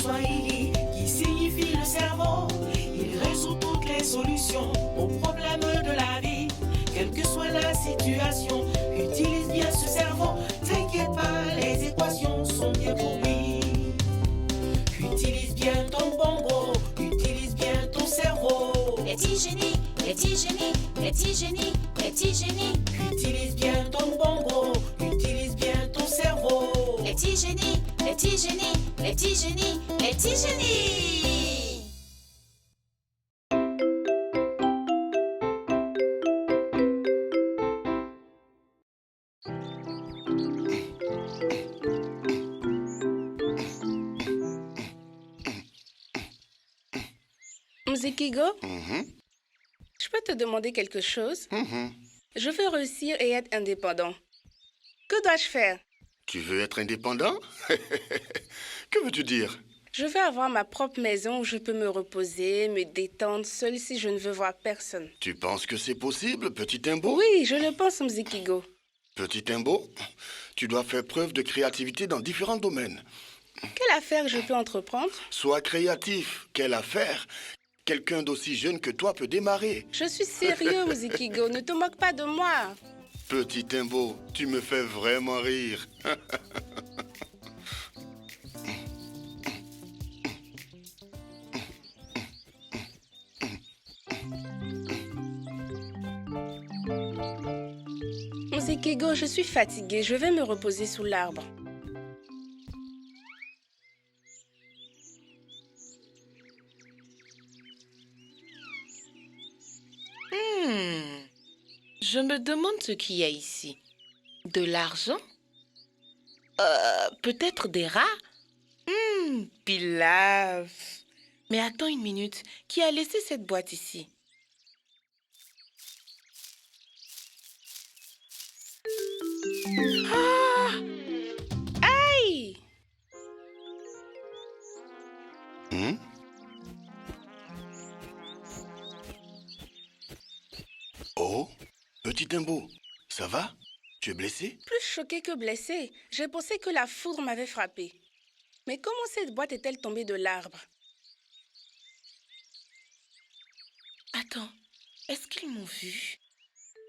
swahili qui signifie le cerveau. Il résout toutes les solutions aux problèmes de la vie. Quelle que soit la situation, utilise bien ce cerveau. T'inquiète pas, les équations sont bien pour lui. Utilise bien ton bongo, utilise bien ton cerveau. Les petits génies, les petits génies, les petits génies, les petits génies. Utilise bien ton bongo, utilise bien ton cerveau. Les petits génies, les petits génies, les petits génies, les petits génies. Mzikigo, je peux te demander quelque chose? Je veux réussir et être indépendant. Que dois-je faire? Tu veux être indépendant? Que veux-tu dire? Je veux avoir ma propre maison où je peux me reposer, me détendre, seule si je ne veux voir personne. Tu penses que c'est possible, petit Timbo? Oui, je le pense, Mzikigo. Petit Timbo, tu dois faire preuve de créativité dans différents domaines. Quelle affaire je peux entreprendre? Sois créatif. Quelle affaire? Quelqu'un d'aussi jeune que toi peut démarrer. Je suis sérieux, Mzikigo. Ne te moque pas de moi. Petit Timbo, tu me fais vraiment rire. Mzikigo, je suis fatiguée. Je vais me reposer sous l'arbre. Je me demande ce qu'il y a ici. De l'argent? Peut-être des rats? Pilaf. Mais attends une minute. Qui a laissé cette boîte ici? Ah! Aïe! Oh, petit Timbo, ça va? Tu es blessé? Plus choquée que blessée. J'ai pensé que la foudre m'avait frappée. Mais comment cette boîte est-elle tombée de l'arbre? Attends, est-ce qu'ils m'ont vu?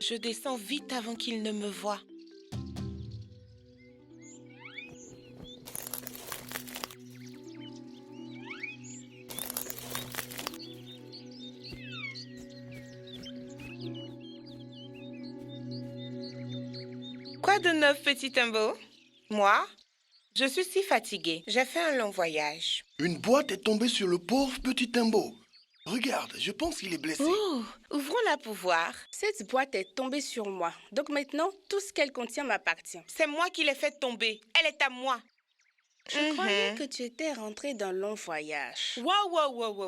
Je descends vite avant qu'ils ne me voient. Quoi de neuf, petit Timbo? Moi? Je suis si fatiguée. J'ai fait un long voyage. Une boîte est tombée sur le pauvre petit Timbo. Regarde, je pense qu'il est blessé. Oh, ouvrons-la pour voir. Cette boîte est tombée sur moi. Donc maintenant, tout ce qu'elle contient m'appartient. C'est moi qui l'ai fait tomber. Elle est à moi. Je croyais que tu étais rentrée d'un long voyage. Wow.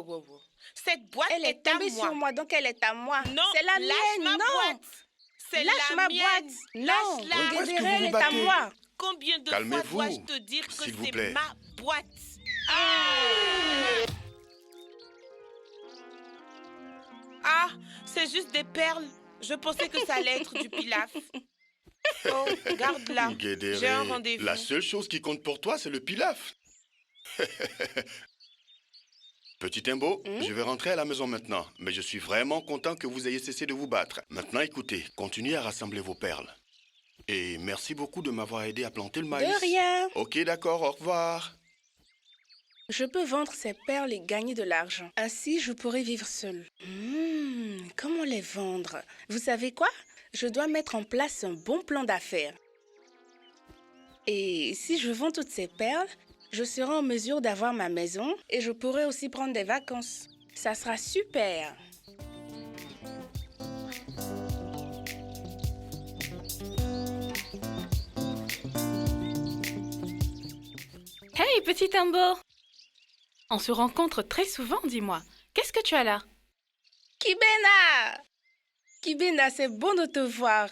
Cette boîte Elle est à tombée moi. sur moi, donc elle est à moi. Non, c'est la lâche mienne, ma non. boîte. C'est Lâche la ma mienne. boîte. Non, Lâche-la. Pourquoi est-ce que regardez, vous elle vous est à battez? moi. Combien de Calmez-vous, fois dois-je te dire que s'il vous c'est plaît. ma boîte? Ah, c'est juste des perles. Je pensais que ça allait être du pilaf. Oh, garde-la. Guédéré, J'ai un rendez-vous. la seule chose qui compte pour toi, c'est le pilaf. Petit Timbo, je vais rentrer à la maison maintenant, mais je suis vraiment content que vous ayez cessé de vous battre. Maintenant, écoutez, continuez à rassembler vos perles. Et merci beaucoup de m'avoir aidé à planter le maïs. De rien. Ok, d'accord, au revoir. Je peux vendre ces perles et gagner de l'argent. Ainsi, je pourrai vivre seule. Comment les vendre? Vous savez quoi? Je dois mettre en place un bon plan d'affaires. Et si je vends toutes ces perles, je serai en mesure d'avoir ma maison et je pourrai aussi prendre des vacances. Ça sera super. Hey, petit Timbo! On se rencontre très souvent, dis-moi. Qu'est-ce que tu as là? Kibena! Kibena, c'est bon de te voir.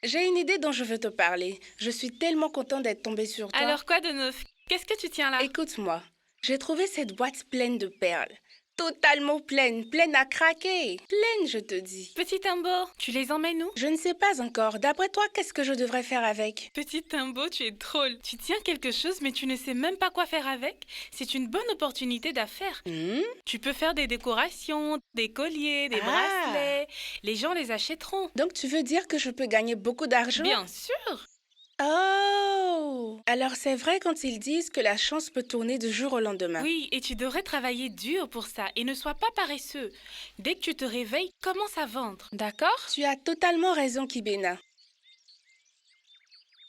J'ai une idée dont je veux te parler. Je suis tellement contente d'être tombée sur toi. Alors, quoi de neuf? Qu'est-ce que tu tiens là? Écoute-moi, j'ai trouvé cette boîte pleine de perles. Totalement pleine, pleine à craquer. Pleine, je te dis. Petit Timbo, tu les emmènes où? Je ne sais pas encore. D'après toi, qu'est-ce que je devrais faire avec? Petit Timbo, tu es drôle. Tu tiens quelque chose, mais tu ne sais même pas quoi faire avec. C'est une bonne opportunité d'affaires. Tu peux faire des décorations, des colliers, des bracelets. Les gens les achèteront. Donc tu veux dire que je peux gagner beaucoup d'argent? Bien sûr. Oh! Alors c'est vrai quand ils disent que la chance peut tourner du jour au lendemain. Oui, et tu devrais travailler dur pour ça et ne sois pas paresseux. Dès que tu te réveilles, commence à vendre, d'accord? Tu as totalement raison, Kibena.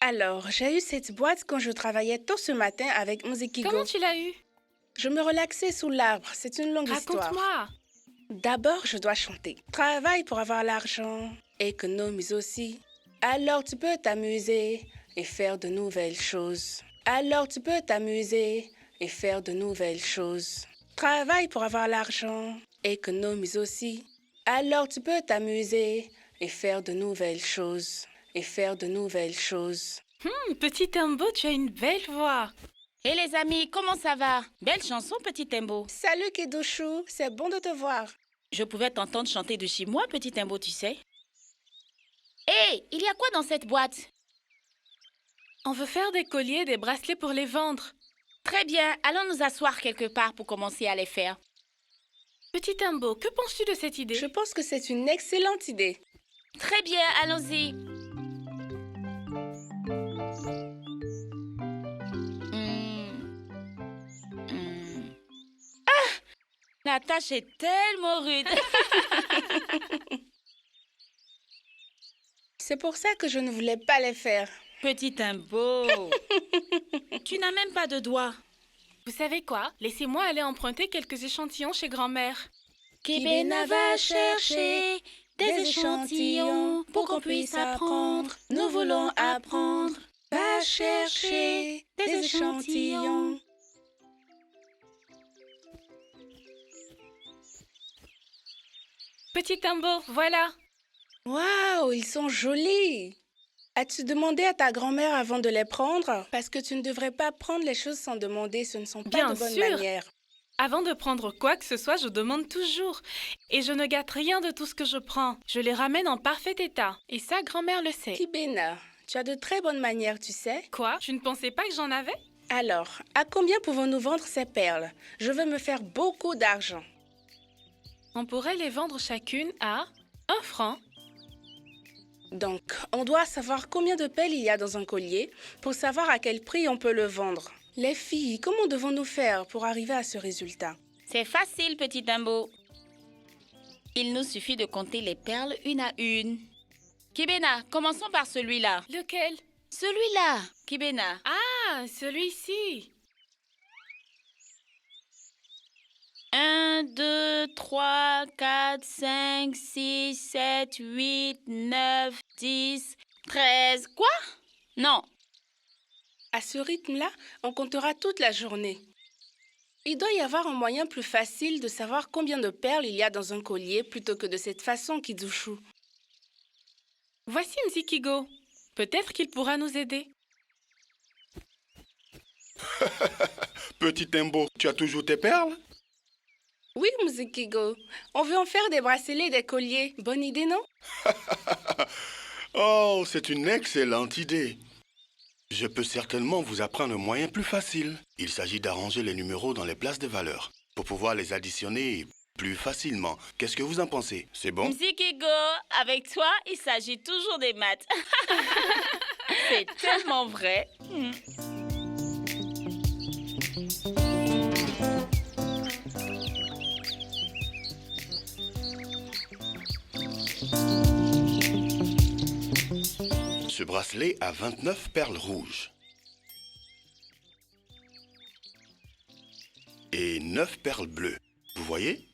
Alors, j'ai eu cette boîte quand je travaillais tôt ce matin avec Muzikigo. Comment tu l'as eu? Je me relaxais sous l'arbre. C'est une longue histoire. Raconte-moi. D'abord, je dois chanter. Travaille pour avoir l'argent. Économise aussi. Alors tu peux t'amuser et faire de nouvelles choses. Alors tu peux t'amuser et faire de nouvelles choses. Travaille pour avoir l'argent. Économise aussi. Alors tu peux t'amuser et faire de nouvelles choses. Et faire de nouvelles choses. Petit Timbo, tu as une belle voix. Et les amis, comment ça va? Belle chanson, Petit Timbo. Salut Kedouchou, c'est bon de te voir. Je pouvais t'entendre chanter de chez moi, Petit Timbo, tu sais. Hé, il y a quoi dans cette boîte? On veut faire des colliers et des bracelets pour les vendre. Très bien, allons nous asseoir quelque part pour commencer à les faire. Petit Timbo, que penses-tu de cette idée? Je pense que c'est une excellente idée. Très bien, allons-y. Ah! La tâche est tellement rude. C'est pour ça que je ne voulais pas les faire. Petit Timbo, tu n'as même pas de doigts. Vous savez quoi? Laissez-moi aller emprunter quelques échantillons chez grand-mère. Kibena va chercher des échantillons pour qu'on puisse apprendre. Nous voulons apprendre. Va chercher des échantillons. Petit Timbo, voilà. Waouh, ils sont jolis. As-tu demandé à ta grand-mère avant de les prendre? Parce que tu ne devrais pas prendre les choses sans demander, ce ne sont pas Bien de bonnes sûr. manières. Avant de prendre quoi que ce soit, je demande toujours. Et je ne gâte rien de tout ce que je prends. Je les ramène en parfait état. Et ça, grand-mère le sait. Kibena, tu as de très bonnes manières, tu sais. Quoi? Tu ne pensais pas que j'en avais? Alors, à combien pouvons-nous vendre ces perles? Je veux me faire beaucoup d'argent. On pourrait les vendre chacune à 1 franc. Donc, on doit savoir combien de perles il y a dans un collier pour savoir à quel prix on peut le vendre. Les filles, comment devons-nous faire pour arriver à ce résultat? C'est facile, Petit Timbo. Il nous suffit de compter les perles une à une. Kibena, commençons par celui-là. Lequel? Celui-là, Kibena. Ah, celui-ci. 1, 2, 3, 4, 5, 6, 7, 8, 9, 10, 13... Quoi? Non. À ce rythme-là, on comptera toute la journée. Il doit y avoir un moyen plus facile de savoir combien de perles il y a dans un collier plutôt que de cette façon, Kidouchou. Voici Mzikigo. Peut-être qu'il pourra nous aider. Petit Timbo, tu as toujours tes perles? Oui, Muzikigo. On veut en faire des bracelets et des colliers. Bonne idée, non? Oh, c'est une excellente idée. Je peux certainement vous apprendre un moyen plus facile. Il s'agit d'arranger les numéros dans les places de valeur pour pouvoir les additionner plus facilement. Qu'est-ce que vous en pensez? C'est bon? Mzikigo, avec toi, il s'agit toujours des maths. C'est tellement vrai. Ce bracelet a 29 perles rouges. Et 9 perles bleues. Vous voyez?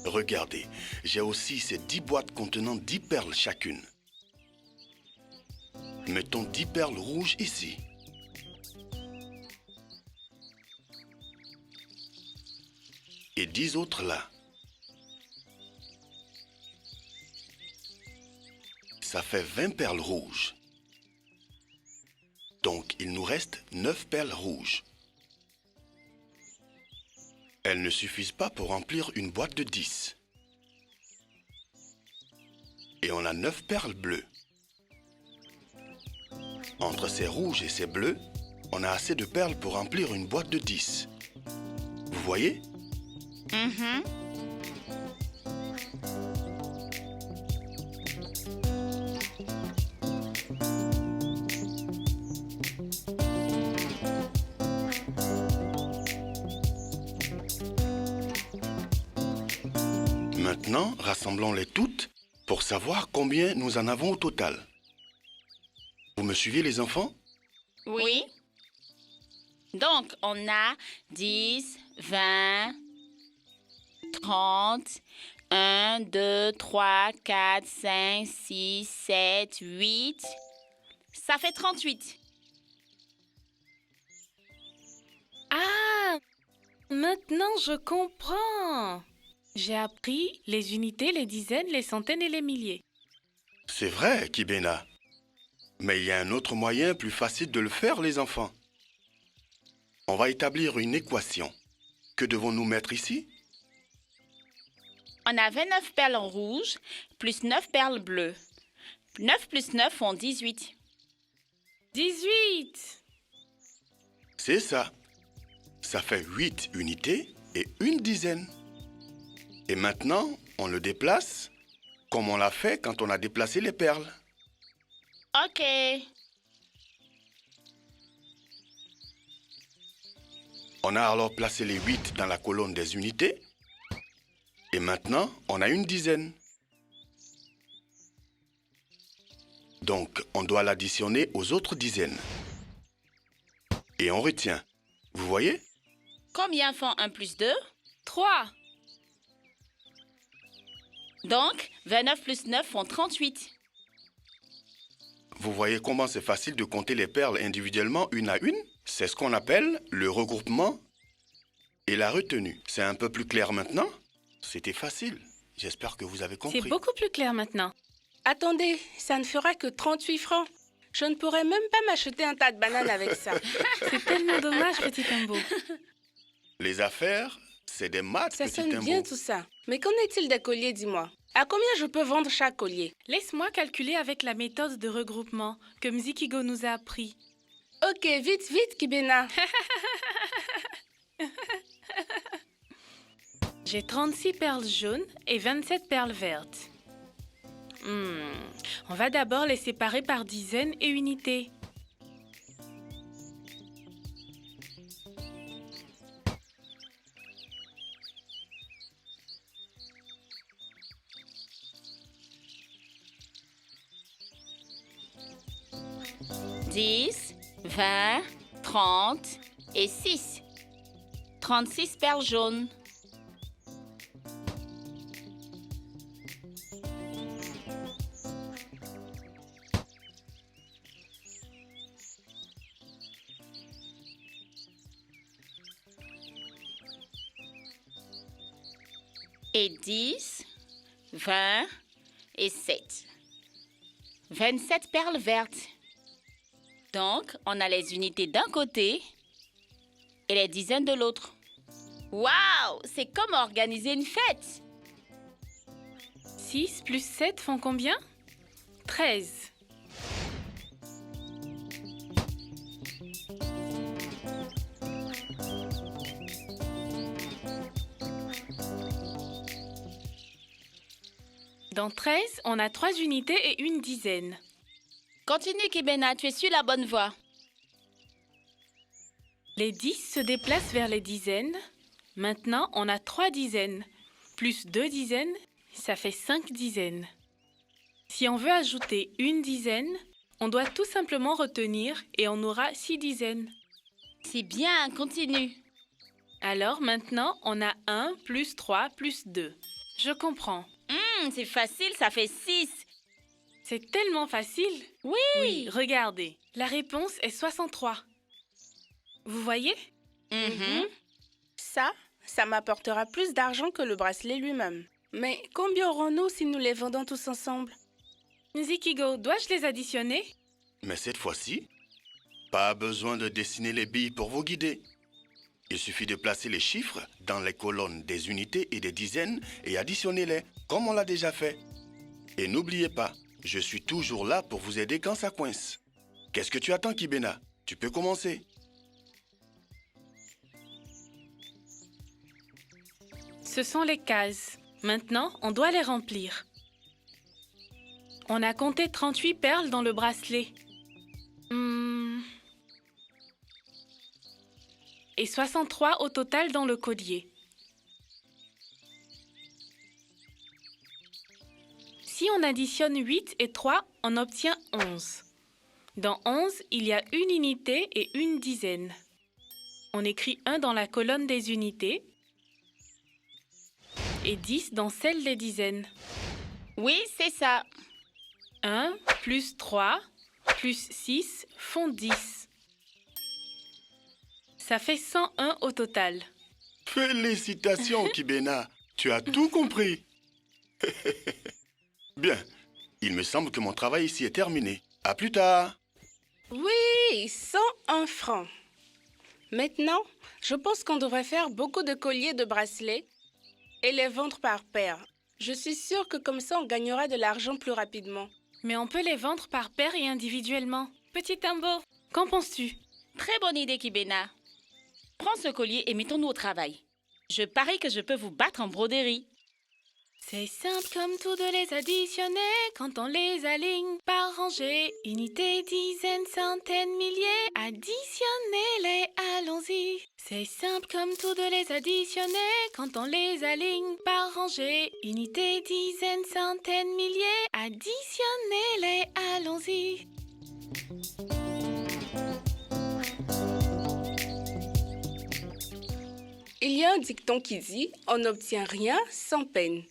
Regardez, j'ai aussi ces 10 boîtes contenant 10 perles chacune. Mettons 10 perles rouges ici. Et 10 autres là. Ça fait 20 perles rouges. Donc, il nous reste 9 perles rouges. Elles ne suffisent pas pour remplir une boîte de 10. Et on a 9 perles bleues. Entre ces rouges et ces bleus, on a assez de perles pour remplir une boîte de 10. Vous voyez? Mhm. Maintenant, rassemblons-les toutes pour savoir combien nous en avons au total. Vous me suivez les enfants? Oui. Donc, on a 10, 20, 30, 1, 2, 3, 4, 5, 6, 7, 8. Ça fait 38. Ah, maintenant je comprends. J'ai appris les unités, les dizaines, les centaines et les milliers. C'est vrai, Kibena. Mais il y a un autre moyen plus facile de le faire, les enfants. On va établir une équation. Que devons-nous mettre ici? On a 29 perles rouges plus 9 perles bleues. 9 plus 9 font 18. 18. C'est ça. Ça fait 8 unités et une dizaine. Et maintenant, on le déplace comme on l'a fait quand on a déplacé les perles. OK. On a alors placé les 8 dans la colonne des unités. Et maintenant, on a une dizaine. Donc, on doit l'additionner aux autres dizaines. Et on retient. Vous voyez? Combien font 1 plus 2? 3. Donc, 29 plus 9 font 38. Vous voyez comment c'est facile de compter les perles individuellement une à une? C'est ce qu'on appelle le regroupement et la retenue. C'est un peu plus clair maintenant? C'était facile. J'espère que vous avez compris. C'est beaucoup plus clair maintenant. Attendez, ça ne fera que 38 francs. Je ne pourrais même pas m'acheter un tas de bananes avec ça. C'est tellement dommage, petit Timbo. Les affaires, c'est des maths, Ça petit sonne Timbo. bien tout ça. Mais qu'en est-il des colliers, dis-moi? À combien je peux vendre chaque collier? Laisse-moi calculer avec la méthode de regroupement que Mzikigo nous a appris. Ok, vite, vite, Kibena. J'ai 36 perles jaunes et 27 perles vertes. On va d'abord les séparer par dizaines et unités. « 10, 20, 30 et 6. 36 perles jaunes. Et 10, 20 et 7. 27 perles vertes. Donc, on a les unités d'un côté et les dizaines de l'autre. Waouh! C'est comme organiser une fête! 6 plus 7 font combien? 13. Dans 13, on a 3 unités et une dizaine. Continue, Kibena, tu es sur la bonne voie. Les 10 se déplacent vers les dizaines. Maintenant, on a 3 dizaines. Plus 2 dizaines, ça fait 5 dizaines. Si on veut ajouter une dizaine, on doit tout simplement retenir et on aura 6 dizaines. C'est bien, continue. Alors maintenant, on a 1 plus 3 plus 2. Je comprends. C'est facile, ça fait 6. C'est tellement facile. Oui. Regardez. La réponse est 63. Vous voyez? Ça m'apportera plus d'argent que le bracelet lui-même. Mais combien aurons-nous si nous les vendons tous ensemble? Nzikigo, dois-je les additionner? Mais cette fois-ci, Pas besoin de dessiner les billes pour vous guider. Il suffit de placer les chiffres dans les colonnes des unités et des dizaines et additionner-les, comme on l'a déjà fait. Et n'oubliez pas, je suis toujours là pour vous aider quand ça coince. Qu'est-ce que tu attends, Kibena? Tu peux commencer. Ce sont les cases. Maintenant, on doit les remplir. On a compté 38 perles dans le bracelet. Et 63 au total dans le collier. Si on additionne 8 et 3, on obtient 11. Dans 11, il y a une unité et une dizaine. On écrit 1 dans la colonne des unités et 10 dans celle des dizaines. Oui, c'est ça. 1 plus 3 plus 6 font 10. Ça fait 101 au total. Félicitations, Kibena. Tu as tout compris. Bien. Il me semble que mon travail ici est terminé. À plus tard. Oui, 101 francs. Maintenant, je pense qu'on devrait faire beaucoup de colliers de bracelets et les vendre par paire. Je suis sûre que comme ça, on gagnera de l'argent plus rapidement. Mais on peut les vendre par paire et individuellement. Petit Tambo, qu'en penses-tu? Très bonne idée, Kibena. Prends ce collier et mettons-nous au travail. Je parie que je peux vous battre en broderie. C'est simple comme tout de les additionner quand on les aligne par rangée. Unités, dizaines, centaines, milliers, additionnez-les, allons-y. C'est simple comme tout de les additionner quand on les aligne par rangée. Unités, dizaines, centaines, milliers, additionnez-les, allons-y. Il y a un dicton qui dit « On n'obtient rien sans peine ».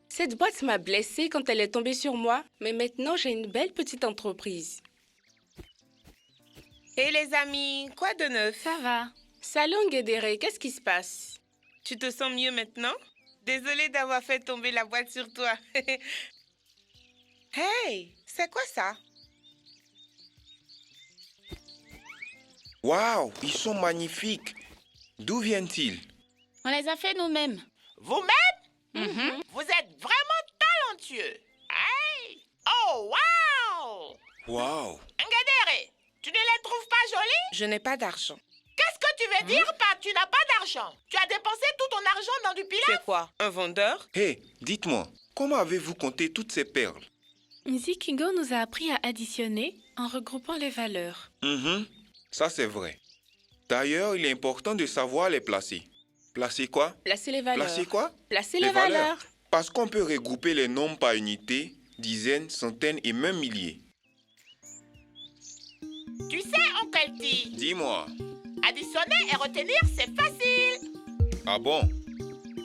Cette boîte m'a blessée quand elle est tombée sur moi, mais maintenant j'ai une belle petite entreprise. Hé les amis, quoi de neuf? Ça va. Salut Guédéré, qu'est-ce qui se passe? Tu te sens mieux maintenant? Désolée d'avoir fait tomber la boîte sur toi. Hey, c'est quoi ça? Waouh, ils sont magnifiques. D'où viennent-ils? On les a fait nous-mêmes. Vous-même? Vous êtes vraiment talentueux. Hey! Oh, wow! Waouh. Ngedere, tu ne les trouves pas jolis? Je n'ai pas d'argent. Qu'est-ce que tu veux dire par tu n'as pas d'argent? Tu as dépensé tout ton argent dans du pilaf? C'est quoi? Un vendeur? Hé, dites-moi, comment avez-vous compté toutes ces perles? Zikigo nous a appris à additionner en regroupant les valeurs. Ça c'est vrai. D'ailleurs, il est important de savoir les placer. Placer quoi? Placer les valeurs. Placer quoi? Placer les valeurs. Parce qu'on peut regrouper les nombres par unité, dizaines, centaines et même milliers. Tu sais, Oncle T, Dis-moi. additionner et retenir, c'est facile. Ah bon?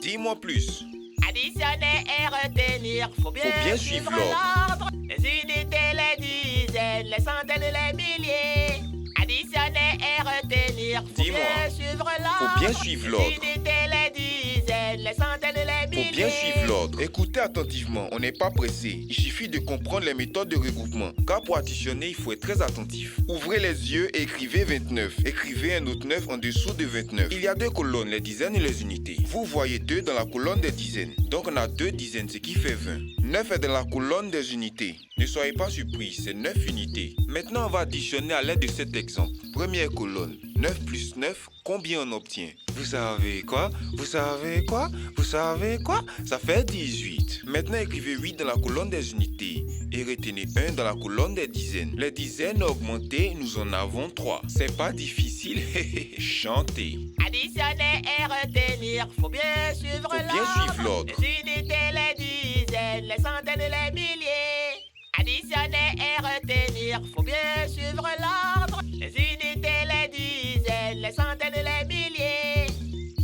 Dis-moi plus. Additionner et retenir, faut bien suivre l'ordre. Les unités, les dizaines, les centaines, les milliers. Additionner et retenir, faut Dis-moi. bien suivre l'ordre. Faut bien suivre l'ordre. Les unités, les dizaines, les centaines, les milliers. Faut bien suivre l'ordre. Écoutez attentivement, on n'est pas pressé. Il suffit de comprendre les méthodes de regroupement. Car pour additionner, il faut être très attentif. Ouvrez les yeux et écrivez 29. Écrivez un autre 9 en dessous de 29. Il y a deux colonnes, les dizaines et les unités. Vous voyez 2 dans la colonne des dizaines. Donc on a 2 dizaines, ce qui fait 20. 9 est dans la colonne des unités. Ne soyez pas surpris, c'est 9 unités. Maintenant, on va additionner à l'aide de cet exemple. Première colonne, 9 plus 9, combien on obtient? Vous savez quoi? Vous savez quoi? Vous savez quoi? Ça fait 18. Maintenant, écrivez 8 dans la colonne des unités et retenez 1 dans la colonne des dizaines. Les dizaines augmentées, nous en avons 3. C'est pas difficile. Chantez. Additionner et retenir, faut bien suivre l'ordre. Les unités, les dizaines, les centaines, les milliers. Additionner et retenir, faut bien suivre l'ordre. Les unités, les dizaines, les centaines, les milliers.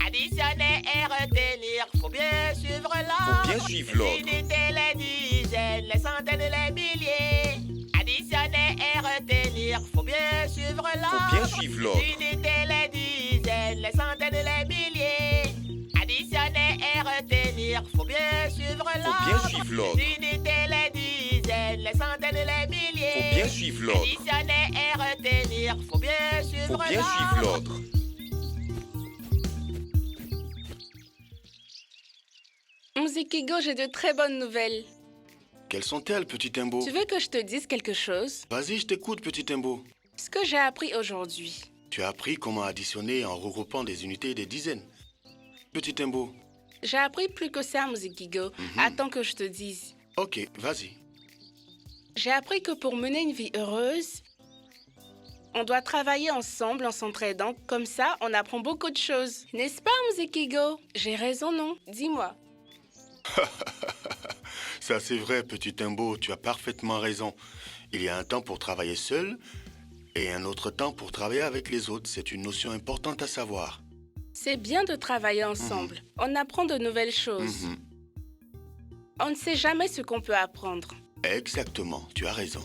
Additionner et retenir, faut bien suivre l'ordre. Faut bien suivre l'ordre. Les unités, les dizaines, les centaines, les milliers. Additionner et retenir, faut bien suivre l'ordre. Faut bien suivre l'ordre. Les unités, les dizaines, les centaines, les milliers. Additionner et retenir, faut bien suivre l'ordre. Faut bien suivre l'ordre. Les unités, les dizaines, les centaines, les milliers. Faut bien suivre l'ordre. Additionner et retenir, tenir, faut bien suivre l'ordre. Musikigo, j'ai de très bonnes nouvelles. Quelles sont-elles, petit Timbo? Tu veux que je te dise quelque chose? Vas-y, je t'écoute, petit Timbo. Ce que j'ai appris aujourd'hui. Tu as appris comment additionner en regroupant des unités et des dizaines. Petit Timbo. J'ai appris plus que ça, Musikigo. Attends que je te dise. Ok, vas-y. J'ai appris que pour mener une vie heureuse, on doit travailler ensemble en s'entraidant. Comme ça, on apprend beaucoup de choses. N'est-ce pas, Musikigo? J'ai raison, non? Dis-moi. Ça, c'est vrai, petit Timbo. Tu as parfaitement raison. Il y a un temps pour travailler seul et un autre temps pour travailler avec les autres. C'est une notion importante à savoir. C'est bien de travailler ensemble. On apprend de nouvelles choses. On ne sait jamais ce qu'on peut apprendre. Exactement, tu as raison.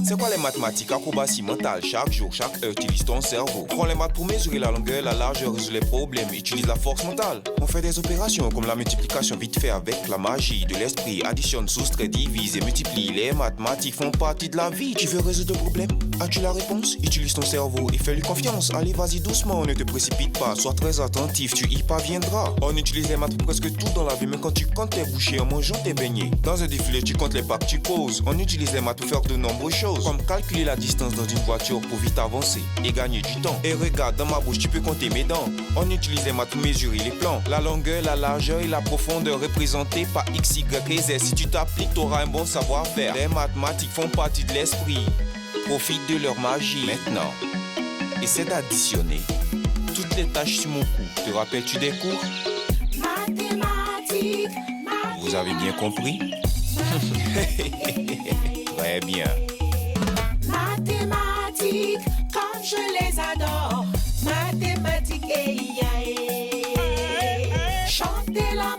C'est quoi les mathématiques? Acrobatie mentale, chaque jour, chaque heure, utilise ton cerveau. Prends les maths pour mesurer la longueur, la largeur, résoudre les problèmes, utilise la force mentale. On fait des opérations comme la multiplication vite fait avec la magie de l'esprit. Additionne, soustrait, divise et multiplie. Les mathématiques font partie de la vie. Tu veux résoudre le problème? As-tu la réponse? Utilise ton cerveau et fais-lui confiance. Allez, vas-y doucement, ne te précipite pas. Sois très attentif, tu y parviendras. On utilise les maths pour presque tout dans la vie, mais quand tu comptes tes bouchées en mangeant tes beignets. Dans un défilé, tu comptes les pas que tu poses. On utilise les maths pour faire de nombreuses choses, comme calculer la distance dans une voiture pour vite avancer et gagner du temps. Et regarde, dans ma bouche, tu peux compter mes dents. On utilise les maths pour mesurer les plans. La longueur, la largeur et la profondeur représentées par X, Y et Z. Si tu t'appliques, tu auras un bon savoir-faire. Les mathématiques font partie de l'esprit. Profite de leur magie. Maintenant, essaie d'additionner toutes les tâches sur mon cou. Te rappelles-tu des cours? Mathématiques. Vous avez bien compris? Très bien. Mathématiques, comme je les adore. Mathématiques, chantez la